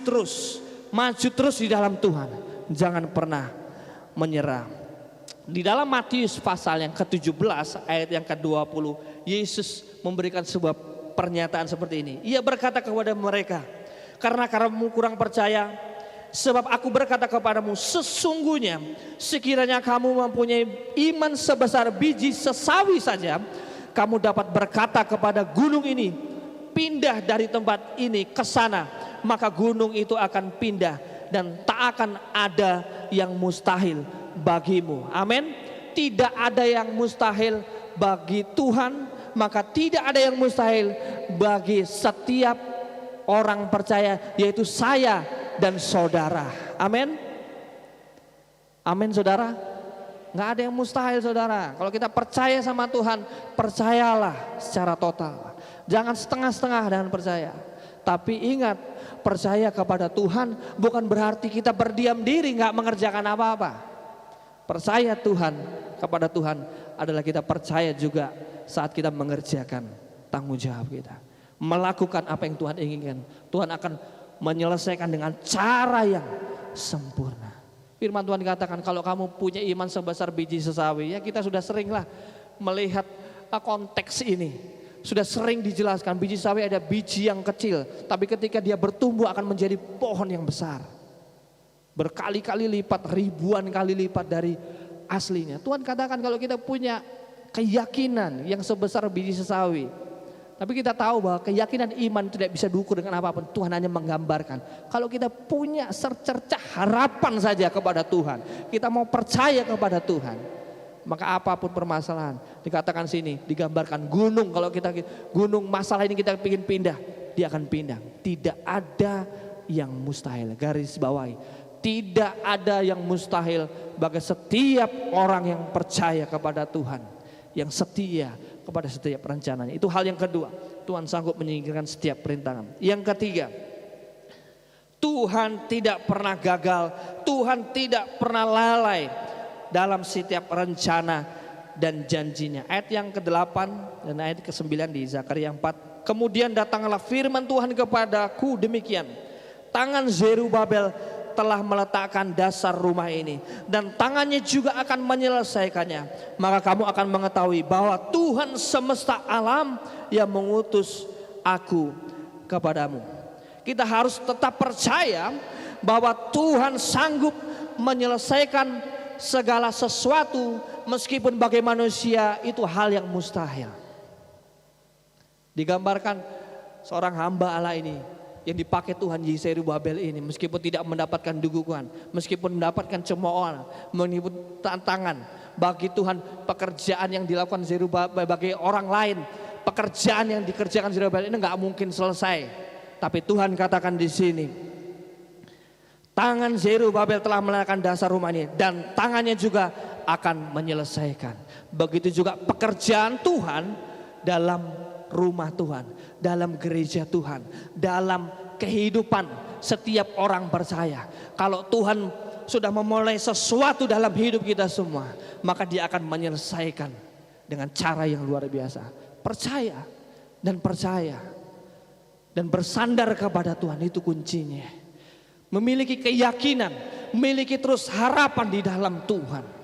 terus di dalam Tuhan. Jangan pernah menyerah. Di dalam Matius pasal yang ke-17 ayat yang ke-20, Yesus memberikan sebuah pernyataan seperti ini. Ia berkata kepada mereka, karena kamu kurang percaya, sebab aku berkata kepadamu, sesungguhnya sekiranya kamu mempunyai iman sebesar biji sesawi saja, kamu dapat berkata kepada gunung ini, pindah dari tempat ini ke sana, maka gunung itu akan pindah dan tak akan ada yang mustahil bagimu. Amin. Tidak ada yang mustahil bagi Tuhan, maka tidak ada yang mustahil bagi setiap orang percaya, yaitu saya dan saudara. Amin. Amin saudara. Nggak ada yang mustahil saudara. Kalau kita percaya sama Tuhan, percayalah secara total. Jangan setengah-setengah dengan percaya. Tapi ingat, percaya kepada Tuhan bukan berarti kita berdiam diri nggak mengerjakan apa-apa. Percaya Tuhan kepada Tuhan adalah kita percaya juga saat kita mengerjakan tanggung jawab kita. Melakukan apa yang Tuhan inginkan. Tuhan akan menyelesaikan dengan cara yang sempurna. Firman Tuhan katakan kalau kamu punya iman sebesar biji sesawi, ya kita sudah seringlah melihat konteks ini. Sudah sering dijelaskan biji sawi ada biji yang kecil, tapi ketika dia bertumbuh akan menjadi pohon yang besar. Berkali-kali lipat, ribuan kali lipat dari aslinya. Tuhan katakan kalau kita punya keyakinan yang sebesar biji sesawi, tapi kita tahu bahwa keyakinan iman tidak bisa diukur dengan apapun. Tuhan hanya menggambarkan. Kalau kita punya secercah harapan saja kepada Tuhan, kita mau percaya kepada Tuhan, maka apapun permasalahan, dikatakan sini, digambarkan gunung. Kalau kita gunung masalah ini kita ingin pindah, dia akan pindah. Tidak ada yang mustahil. Garis bawahi, tidak ada yang mustahil bagi setiap orang yang percaya kepada Tuhan, yang setia kepada setiap rencananya. Itu hal yang kedua. Tuhan sanggup menyingkirkan setiap perintangan. Yang ketiga, Tuhan tidak pernah gagal. Tuhan tidak pernah lalai dalam setiap rencana dan janjinya. Ayat yang ke-8 dan ayat ke-9 di Zakaria 4. Kemudian datanglah firman Tuhan kepadaku demikian. Tangan Zerubabel telah meletakkan dasar rumah ini dan tangannya juga akan menyelesaikannya. Maka kamu akan mengetahui bahwa Tuhan semesta alam yang mengutus aku kepadamu. Kita harus tetap percaya bahwa Tuhan sanggup menyelesaikan segala sesuatu, meskipun bagi manusia itu hal yang mustahil. Digambarkan seorang hamba Allah ini yang dipakai Tuhan Zerubabel ini, meskipun tidak mendapatkan dukungan, meskipun mendapatkan cemoohan, meskipun tantangan, bagi Tuhan pekerjaan yang dilakukan Zerubabel bagi orang lain, pekerjaan yang dikerjakan Zerubabel ini nggak mungkin selesai. Tapi Tuhan katakan di sini, tangan Zerubabel telah meletakkan dasar rumah ini dan tangannya juga akan menyelesaikan. Begitu juga pekerjaan Tuhan dalam rumah Tuhan, dalam gereja Tuhan, dalam kehidupan setiap orang percaya. Kalau Tuhan sudah memulai sesuatu dalam hidup kita semua, maka dia akan menyelesaikan dengan cara yang luar biasa. Percaya dan bersandar kepada Tuhan, itu kuncinya. Memiliki keyakinan, memiliki terus harapan di dalam Tuhan.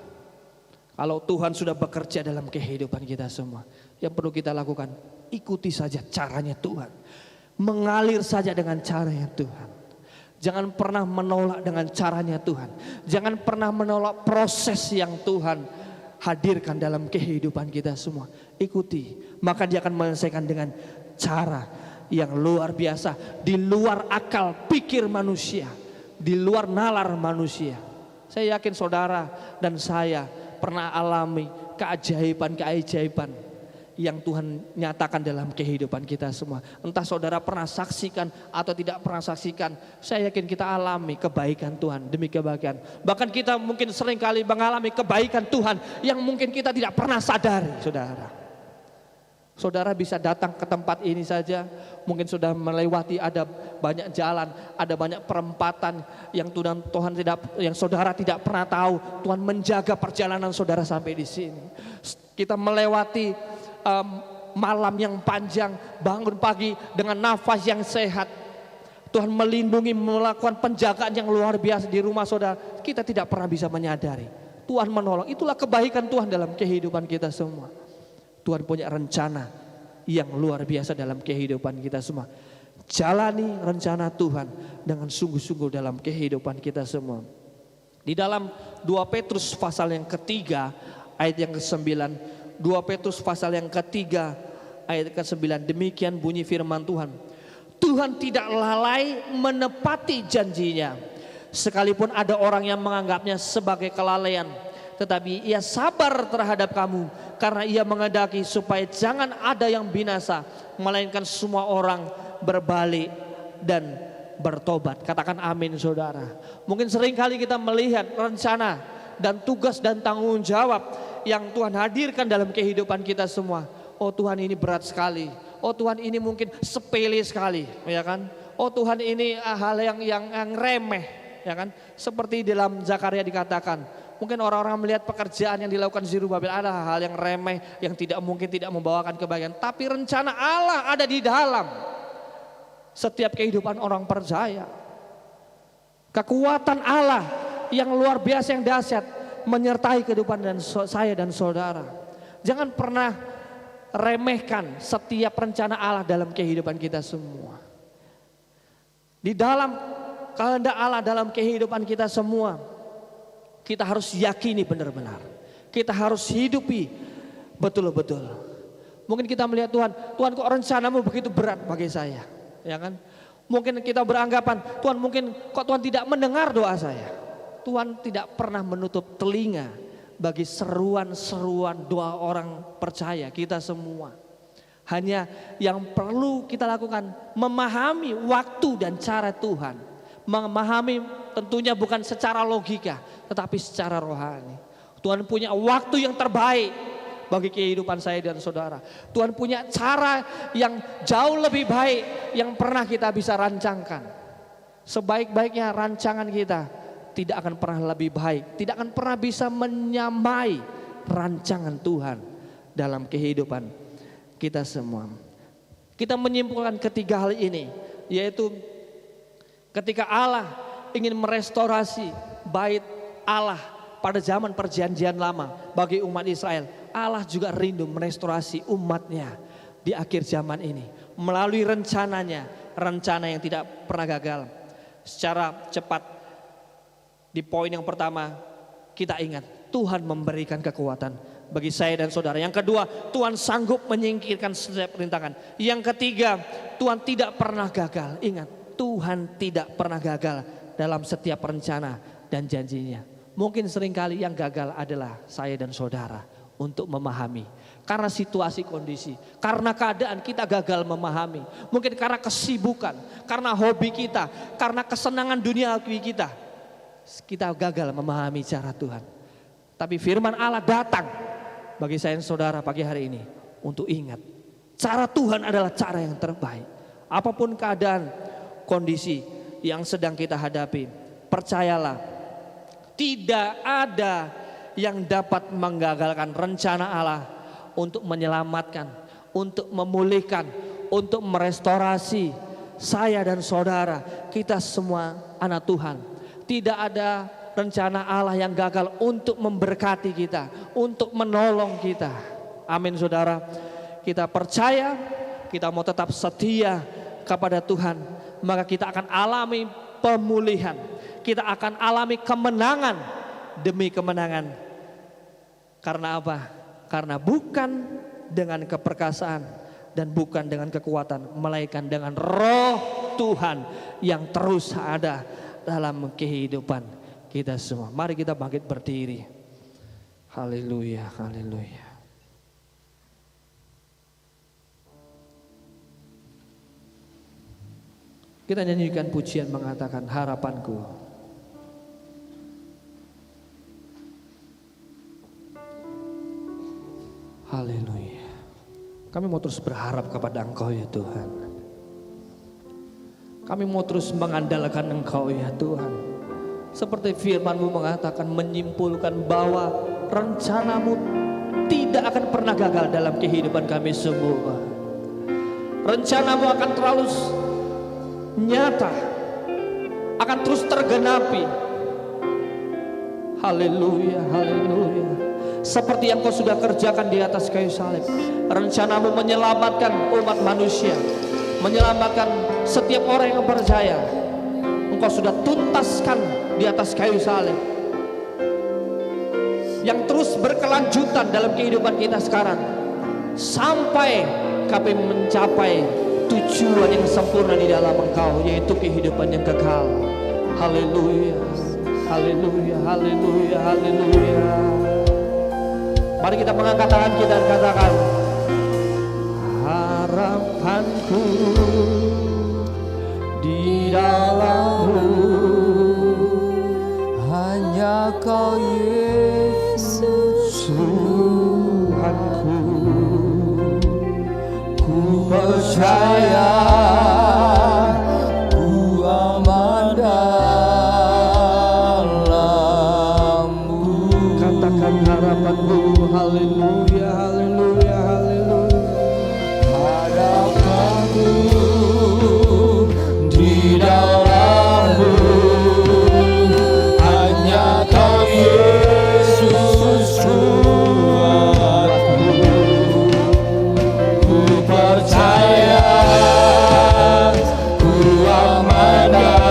Kalau Tuhan sudah bekerja dalam kehidupan kita semua, yang perlu kita lakukan, ikuti saja caranya Tuhan. Mengalir saja dengan caranya Tuhan. Jangan pernah menolak dengan caranya Tuhan. Jangan pernah menolak proses yang Tuhan hadirkan dalam kehidupan kita semua. Ikuti, maka dia akan menyelesaikan dengan cara yang luar biasa, di luar akal pikir manusia, di luar nalar manusia. Saya yakin saudara dan saya pernah alami keajaiban-keajaiban yang Tuhan nyatakan dalam kehidupan kita semua. Entah saudara pernah saksikan atau tidak pernah saksikan, saya yakin kita alami kebaikan Tuhan demi kebaikan. Bahkan kita mungkin seringkali mengalami kebaikan Tuhan yang mungkin kita tidak pernah sadari, saudara. Saudara bisa datang ke tempat ini saja, mungkin sudah melewati ada banyak jalan, ada banyak perempatan yang yang saudara tidak pernah tahu. Tuhan menjaga perjalanan saudara sampai di sini. Kita melewati malam yang panjang, bangun pagi dengan nafas yang sehat. Tuhan melindungi, melakukan penjagaan yang luar biasa di rumah saudara. Kita tidak pernah bisa menyadari. Tuhan menolong, itulah kebaikan Tuhan dalam kehidupan kita semua. Tuhan punya rencana yang luar biasa dalam kehidupan kita semua. Jalani rencana Tuhan dengan sungguh-sungguh dalam kehidupan kita semua. Di dalam 2 Petrus pasal yang ketiga ayat yang ke-9, 2 Petrus pasal yang ketiga ayat ke-9, demikian bunyi firman Tuhan. Tuhan tidak lalai menepati janjinya, sekalipun ada orang yang menganggapnya sebagai kelalaian. Tetapi ia sabar terhadap kamu, karena ia menghendaki supaya jangan ada yang binasa, melainkan semua orang berbalik dan bertobat. Katakan amin, saudara. Mungkin seringkali kita melihat rencana dan tugas dan tanggung jawab yang Tuhan hadirkan dalam kehidupan kita semua. Oh Tuhan, ini berat sekali. Oh Tuhan, ini mungkin sepele sekali, ya kan? Oh Tuhan, ini hal yang remeh, ya kan? Seperti dalam Zakaria dikatakan, mungkin orang-orang melihat pekerjaan yang dilakukan Zerubabel ada hal yang remeh, yang tidak mungkin tidak membawakan kebaikan. Tapi rencana Allah ada di dalam setiap kehidupan orang percaya. Kekuatan Allah yang luar biasa, yang dahsyat menyertai kehidupan saya dan saudara. Jangan pernah remehkan setiap rencana Allah dalam kehidupan kita semua. Di dalam kehendak Allah dalam kehidupan kita semua, kita harus yakini benar-benar. Kita harus hidupi betul-betul. Mungkin kita melihat Tuhan kok rencanamu begitu berat bagi saya, ya kan? Mungkin kita beranggapan, Tuhan mungkin kok Tuhan tidak mendengar doa saya. Tuhan tidak pernah menutup telinga bagi seruan-seruan doa orang percaya kita semua. Hanya yang perlu kita lakukan memahami waktu dan cara Tuhan. Memahami tentunya bukan secara logika, tetapi secara rohani. Tuhan punya waktu yang terbaik bagi kehidupan saya dan saudara. Tuhan punya cara yang jauh lebih baik yang pernah kita bisa rancangkan. Sebaik-baiknya rancangan kita tidak akan pernah lebih baik, tidak akan pernah bisa menyamai rancangan Tuhan dalam kehidupan kita semua. Kita menyimpulkan ketiga hal ini, yaitu ketika Allah ingin merestorasi bait Allah pada zaman perjanjian lama bagi umat Israel, Allah juga rindu merestorasi umatnya di akhir zaman ini melalui rencananya, rencana yang tidak pernah gagal. Secara cepat di poin yang pertama, kita ingat Tuhan memberikan kekuatan bagi saya dan saudara. Yang kedua, Tuhan sanggup menyingkirkan setiap rintangan. Yang ketiga, Tuhan tidak pernah gagal. Ingat, Tuhan tidak pernah gagal dalam setiap rencana dan janjinya. Mungkin seringkali yang gagal adalah saya dan saudara untuk memahami. Karena situasi kondisi, karena keadaan kita gagal memahami. Mungkin karena kesibukan, karena hobi kita, karena kesenangan duniawi kita gagal memahami cara Tuhan. Tapi firman Allah datang bagi saya dan saudara pagi hari ini untuk ingat, cara Tuhan adalah cara yang terbaik. Apapun keadaan, kondisi yang sedang kita hadapi, percayalah, tidak ada yang dapat menggagalkan rencana Allah untuk menyelamatkan, untuk memulihkan, untuk merestorasi saya dan saudara, kita semua anak Tuhan. Tidak ada rencana Allah yang gagal untuk memberkati kita, untuk menolong kita. Amin, saudara. Kita percaya, kita mau tetap setia kepada Tuhan, maka kita akan alami pemulihan. Kita akan alami kemenangan demi kemenangan. Karena apa? Karena bukan dengan keperkasaan dan bukan dengan kekuatan, melainkan dengan Roh Tuhan yang terus ada dalam kehidupan kita semua. Mari kita bangkit berdiri. Haleluya, haleluya. Kita nyanyikan pujian mengatakan harapanku. Haleluya. Kami mau terus berharap kepada Engkau ya Tuhan. Kami mau terus mengandalkan Engkau ya Tuhan. Seperti firman-Mu mengatakan, menyimpulkan bahwa rencana-Mu tidak akan pernah gagal dalam kehidupan kami semua. Rencana-Mu akan terus nyata, akan terus tergenapi. Haleluya, haleluya. Seperti yang Kau sudah kerjakan di atas kayu salib. Rencana-Mu menyelamatkan umat manusia, menyelamatkan setiap orang yang percaya. Engkau sudah tuntaskan di atas kayu salib, yang terus berkelanjutan dalam kehidupan kita sekarang, sampai kami mencapai tujuan yang sempurna di dalam Engkau, yaitu kehidupan yang kekal. Haleluya, haleluya, haleluya, haleluya. Mari kita mengangkat tangan kita dan katakan, harapanku di dalam-Mu, hanya Kau Yesus Tuhanku. Ku percaya, ku aman dalam-Mu. Katakan harapanmu. Haleluya, haleluya, haleluya. Harapanku di dalam-Mu, hanya Kau Yesus Tuhanku. Ku percaya, ku aman dalam-Mu.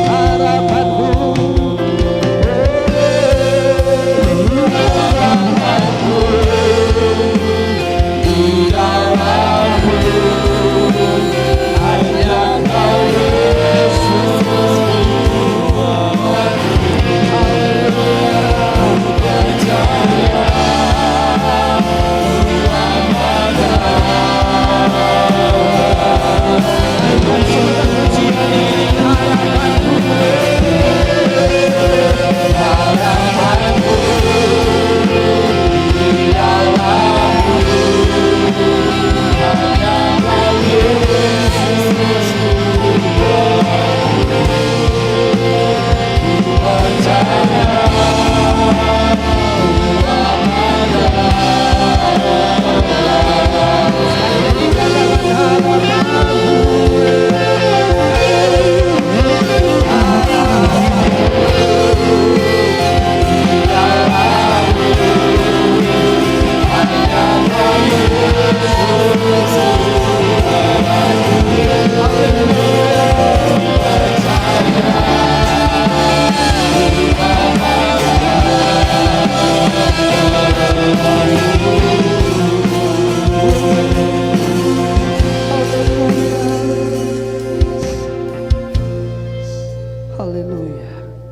Harapanku, harapanku di dalam-Mu, hanya Kau Yesus Tuhanku.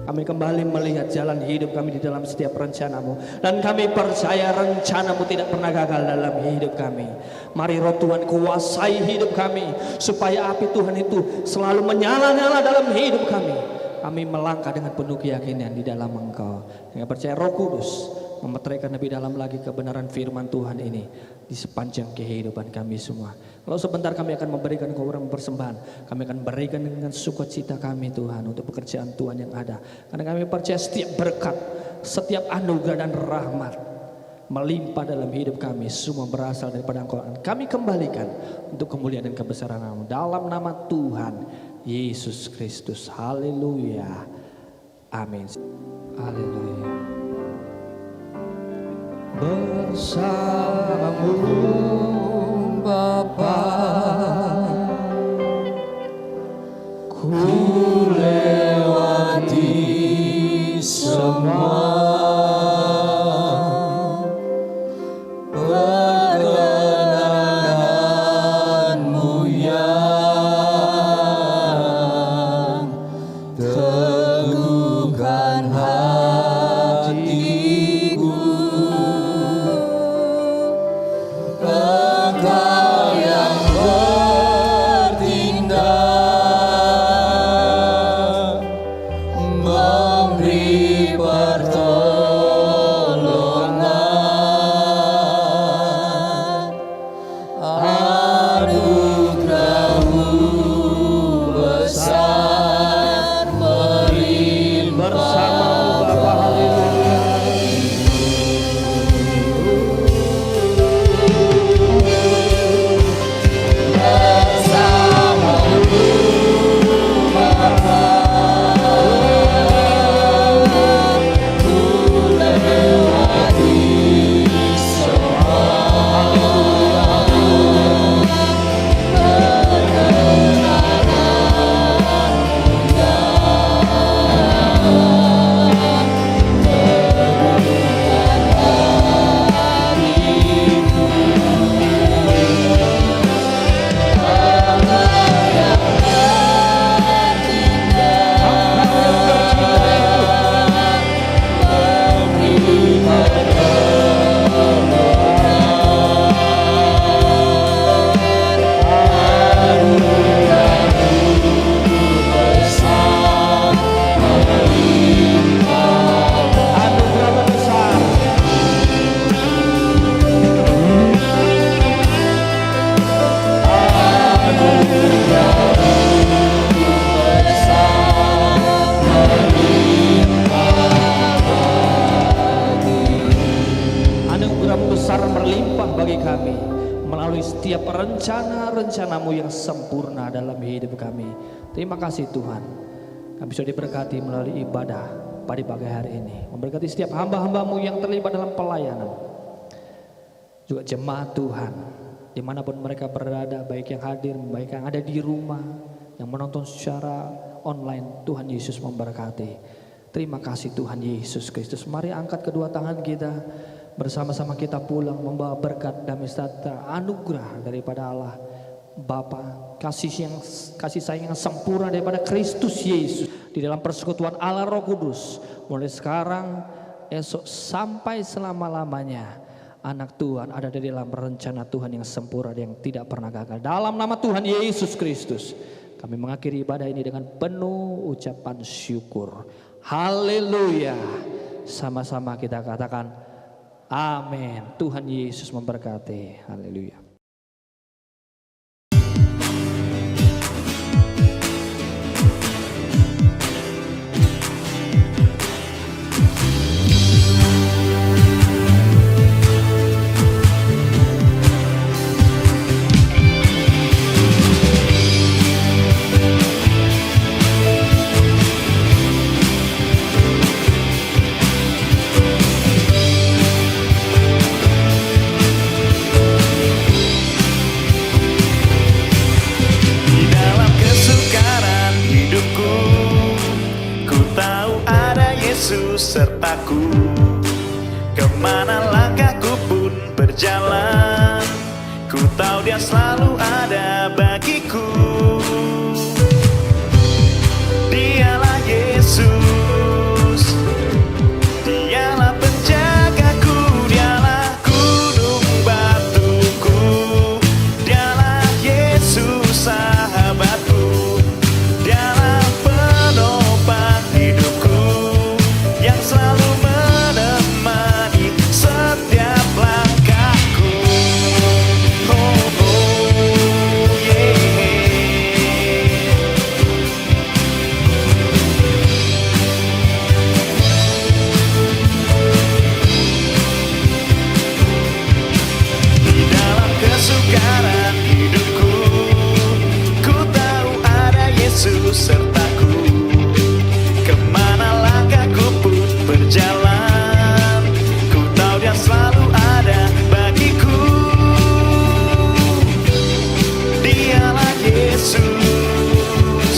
Kami kembali melihat jalan hidup kami di dalam setiap rencana-Mu, dan kami percaya rencana-Mu tidak pernah gagal dalam hidup kami. Mari Roh Tuhan kuasai hidup kami, supaya api Tuhan itu selalu menyala-nyala dalam hidup kami. Kami melangkah dengan penuh keyakinan di dalam Engkau, dengan percaya Roh Kudus memeteraikan lebih dalam lagi kebenaran firman Tuhan ini di sepanjang kehidupan kami semua. Kalau sebentar kami akan memberikan korban persembahan, kami akan berikan dengan sukacita kami Tuhan untuk pekerjaan Tuhan yang ada. Karena kami percaya setiap berkat, setiap anugerah dan rahmat melimpah dalam hidup kami, semua berasal daripada Engkau. Kami kembalikan untuk kemuliaan dan kebesaran Namu, dalam nama Tuhan Yesus Kristus. Haleluya, amin. Haleluya. Bersamamu Bapa, ku lewati semua perkenanmu yang teguhkan hatiku. kami, melalui setiap rencana-rencanamu yang sempurna dalam hidup kami. Terima kasih Tuhan, kami sudah diberkati melalui ibadah pada pagi hari ini. Memberkati setiap hamba-hambamu yang terlibat dalam pelayanan, juga jemaat Tuhan, dimanapun mereka berada, baik yang hadir, baik yang ada di rumah, yang menonton secara online. Tuhan Yesus memberkati. Terima kasih Tuhan Yesus Kristus. Mari angkat kedua tangan kita, bersama-sama kita pulang membawa berkat damai sejahtera, anugerah daripada Allah Bapa, kasih sayang yang sempurna daripada Kristus Yesus di dalam persekutuan Allah Roh Kudus, mulai sekarang, esok, sampai selama-lamanya. Anak Tuhan ada di dalam rencana Tuhan yang sempurna, yang tidak pernah gagal. Dalam nama Tuhan Yesus Kristus, kami mengakhiri ibadah ini dengan penuh ucapan syukur. Haleluya. Sama-sama kita katakan amin. Tuhan Yesus memberkati. Haleluya. Sertaku, kemana langkahku pun berjalan, ku tahu Dia selalu ada bagiku. Dialah Yesus, Dialah penjagaku, Dialah gunung batuku, Dialah Yesus sahabatku, Dialah penopang hidupku, yang selalu menemani setiap langkahku. Oh, oh, yeah. Di dalam kesukaran hidupku, ku tahu ada Yesus sertaku. Kemana langkahku pun berjalan, ku tahu Dia selalu ada bagiku. Dialah Yesus,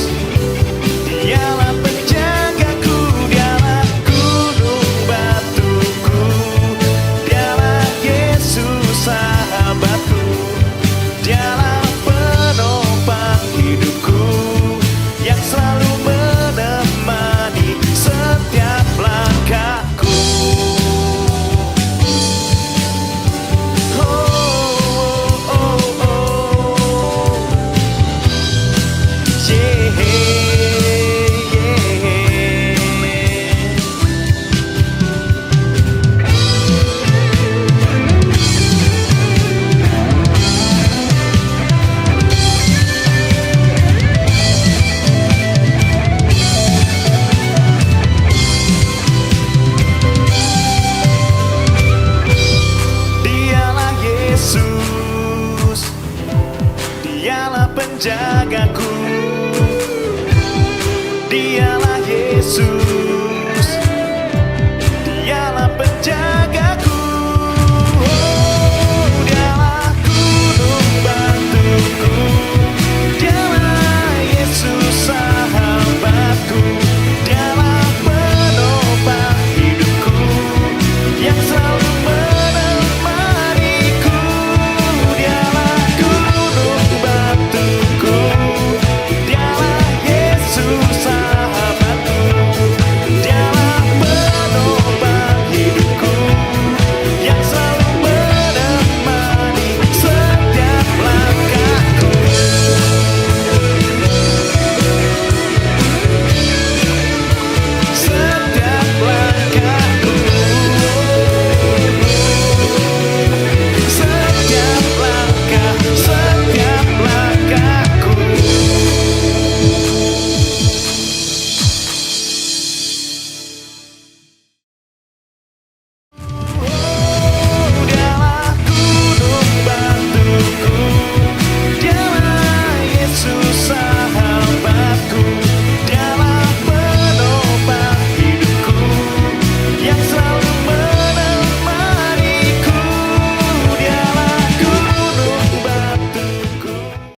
Dialah penjagaku, Dialah gunung batuku, Dialah Yesus sahabatku, Dialah penopang hidupku, yang selalu menemani setiap langkahku. Oh, oh, oh, yeah, yeah. Dialah Yesus, Dialah penjagaku,